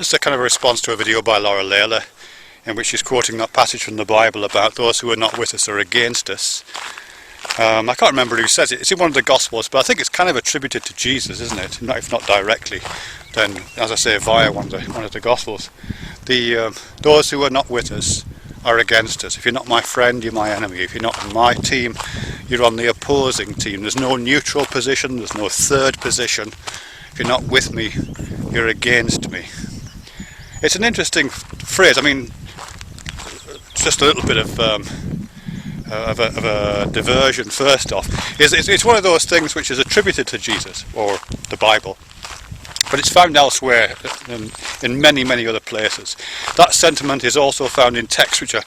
It's a kind of a response to a video by Laura Layla, in which she's quoting that passage from the Bible about those who are not with us are against us. I can't remember who says it. It's in one of the Gospels, but I think it's kind of attributed to Jesus, isn't it? If not directly, then, as I say, via one of the Gospels. Those who are not with us are against us. If you're not my friend, you're my enemy. If you're not on my team, you're on the opposing team. There's no neutral position, there's no third position. If you're not with me, you're against me. It's an interesting phrase. I mean, just a little bit of a diversion first off. It's one of those things which is attributed to Jesus or the Bible, but it's found elsewhere in many, many other places. That sentiment is also found in texts which are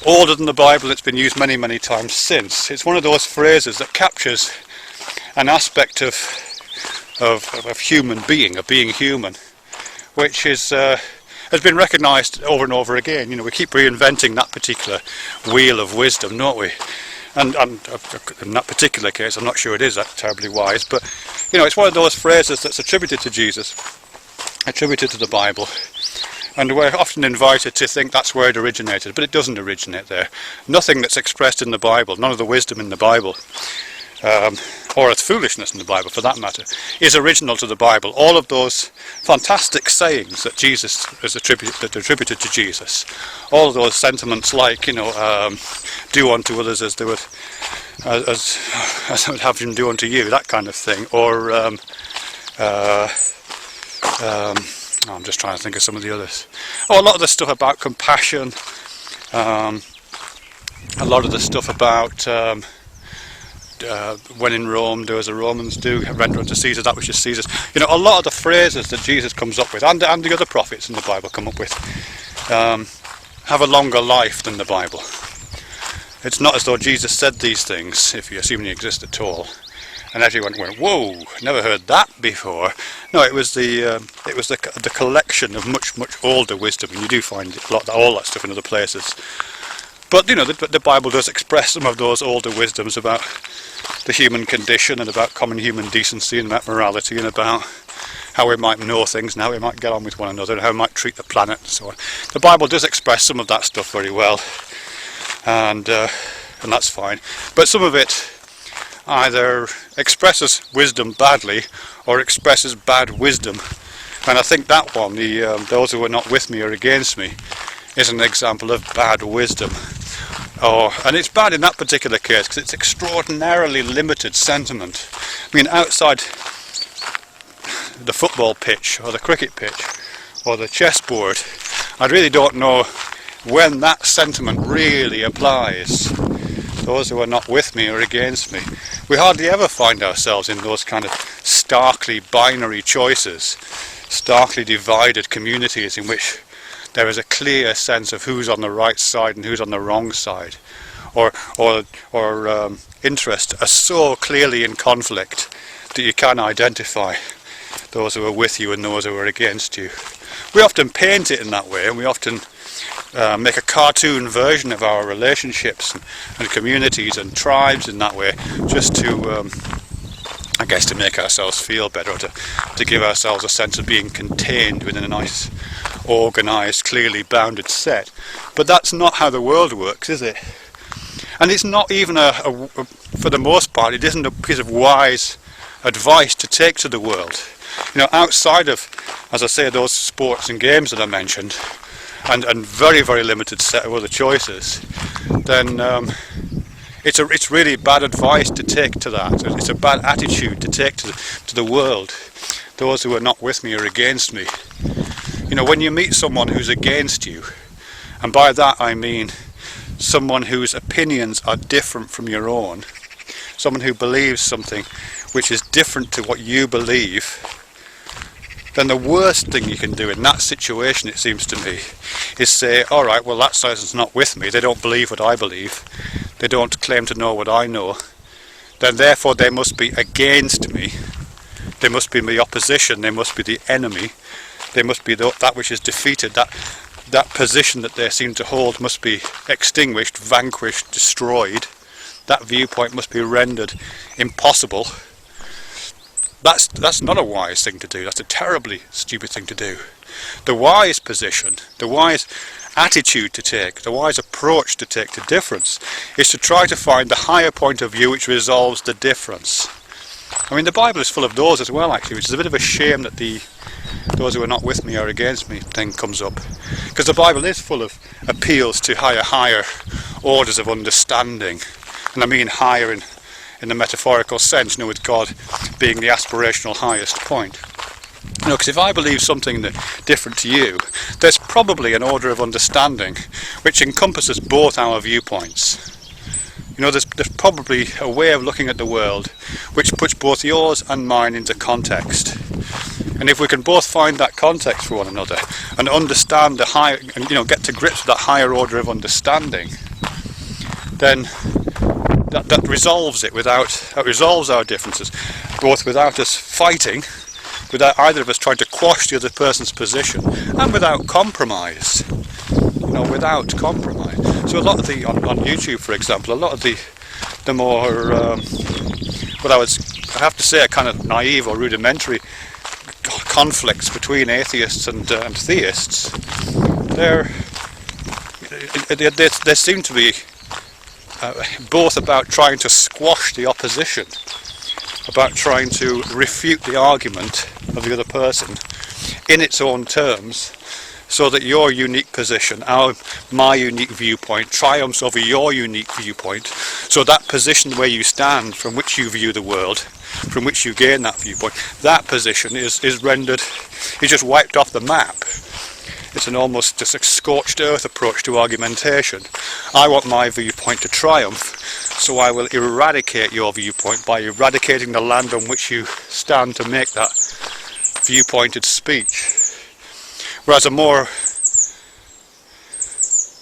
older than the Bible. It's been used many, many times since. It's one of those phrases that captures an aspect of human being, of being human, which is has been recognised over and over again. You know, we keep reinventing that particular wheel of wisdom, don't we? And in that particular case, I'm not sure it is that terribly wise, but you know, it's one of those phrases that's attributed to Jesus, attributed to the Bible, and we're often invited to think that's where it originated, but it doesn't originate there. Nothing that's expressed in the Bible, none of the wisdom in the Bible, or its foolishness in the Bible for that matter, is original to the Bible. All of those fantastic sayings that Jesus is attributed to Jesus, all of those sentiments like, you know, do unto others as they would, as I would have them do unto you, that kind of thing, or I'm just trying to think of some of the others. Oh, a lot of the stuff about compassion, a lot of the stuff about when in Rome, do as the Romans do, render unto Caesar that which is Caesar's. You know, a lot of the phrases that Jesus comes up with, and the other prophets in the Bible come up with, have a longer life than the Bible. It's not as though Jesus said these things, if you assume they exist at all, and everyone went, "Whoa, never heard that before." No, it was the collection of much older wisdom, and you do find all that stuff in other places. But you know, the Bible does express some of those older wisdoms about the human condition and about common human decency and about morality and about how we might know things and how we might get on with one another and how we might treat the planet and so on. The Bible does express some of that stuff very well, and that's fine. But some of it either expresses wisdom badly or expresses bad wisdom, and I think that one, those who are not with me are against me, is an example of bad wisdom. And it's bad in that particular case because it's extraordinarily limited sentiment. I mean, outside the football pitch or the cricket pitch or the chessboard, I really don't know when that sentiment really applies. Those who are not with me are against me. We hardly ever find ourselves in those kind of starkly binary choices, starkly divided communities in which there is a clear sense of who's on the right side and who's on the wrong side, or interests are so clearly in conflict that you can identify those who are with you and those who are against you. We often paint it in that way, and we often make a cartoon version of our relationships and communities and tribes in that way, just to I guess to make ourselves feel better, or to give ourselves a sense of being contained within a nice, organised, clearly bounded set. But that's not how the world works, is it? And it's not even for the most part, it isn't a piece of wise advice to take to the world. You know, outside of, as I say, those sports and games that I mentioned, and very, very limited set of other choices, then it's really bad advice to take to that. It's a bad attitude to take to the world. Those who are not with me are against me. You know, when you meet someone who's against you, and by that I mean someone whose opinions are different from your own, someone who believes something which is different to what you believe, then the worst thing you can do in that situation, it seems to me, is say, all right, well, that person's not with me, they don't believe what I believe, they don't claim to know what I know, then therefore they must be against me, they must be the opposition, they must be the enemy, they must be that which is defeated, that position that they seem to hold must be extinguished, vanquished, destroyed, that viewpoint must be rendered impossible. That's not a wise thing to do. That's a terribly stupid thing to do. The wise position, the wise attitude to take, the wise approach to take to difference is to try to find the higher point of view which resolves the difference. I mean, the Bible is full of those as well, actually, which is a bit of a shame that those who are not with me are against me thing comes up, because the Bible is full of appeals to higher orders of understanding, and I mean higher in the metaphorical sense, with God being the aspirational highest point. Because if I believe something different to you, there's probably an order of understanding which encompasses both our viewpoints. There's probably a way of looking at the world which puts both yours and mine into context. And if we can both find that context for one another and understand the higher, and get to grips with that higher order of understanding, then that resolves it. That resolves our differences, both without us fighting, without either of us trying to quash the other person's position, and without compromise. Without compromise. So a lot of on YouTube, for example, a lot of the more what I have to say are kind of naive or rudimentary conflicts between atheists and theists, they seem to be both about trying to squash the opposition, about trying to refute the argument of the other person in its own terms, so that your unique position, my unique viewpoint, triumphs over your unique viewpoint, so that position where you stand, from which you view the world, from which you gain that viewpoint, that position is just wiped off the map. It's an almost just a scorched earth approach to argumentation. I want my viewpoint to triumph, so I will eradicate your viewpoint by eradicating the land on which you stand to make that viewpointed speech. Whereas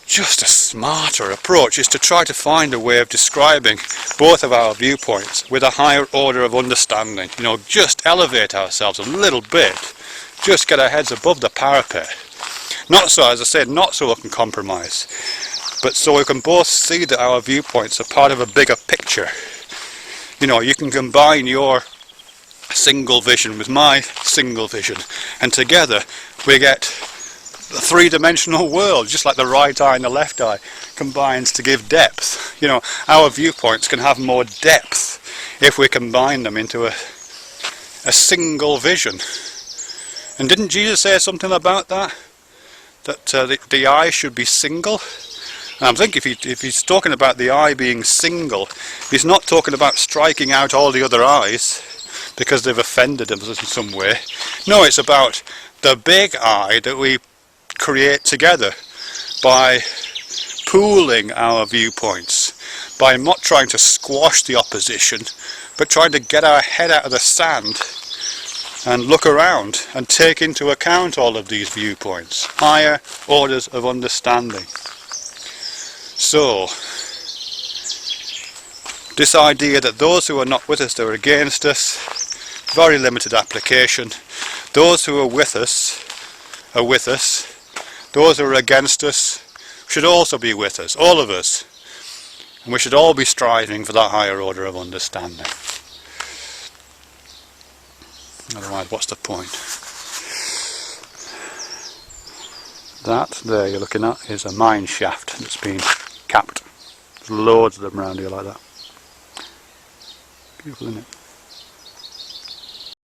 just a smarter approach is to try to find a way of describing both of our viewpoints with a higher order of understanding. Just elevate ourselves a little bit, just get our heads above the parapet. Not so, as I said, not so we can compromise, but so we can both see that our viewpoints are part of a bigger picture. You can combine your single vision with my single vision, and together we get a three-dimensional world, just like the right eye and the left eye combines to give depth. Our viewpoints can have more depth if we combine them into a single vision. And didn't Jesus say something about that? That the eye should be single? And I'm thinking if he's talking about the eye being single, he's not talking about striking out all the other eyes because they've offended him in some way. No, it's about the big eye that we create together by pooling our viewpoints, by not trying to squash the opposition, but trying to get our head out of the sand and look around and take into account all of these viewpoints, higher orders of understanding. So, this idea that those who are not with us, they're against us, very limited application. Those who are with us are with us. Those who are against us should also be with us, all of us. And we should all be striving for that higher order of understanding. Otherwise, what's the point? That there you're looking at is a mine shaft that's been capped. There's loads of them around here like that. Beautiful, isn't it?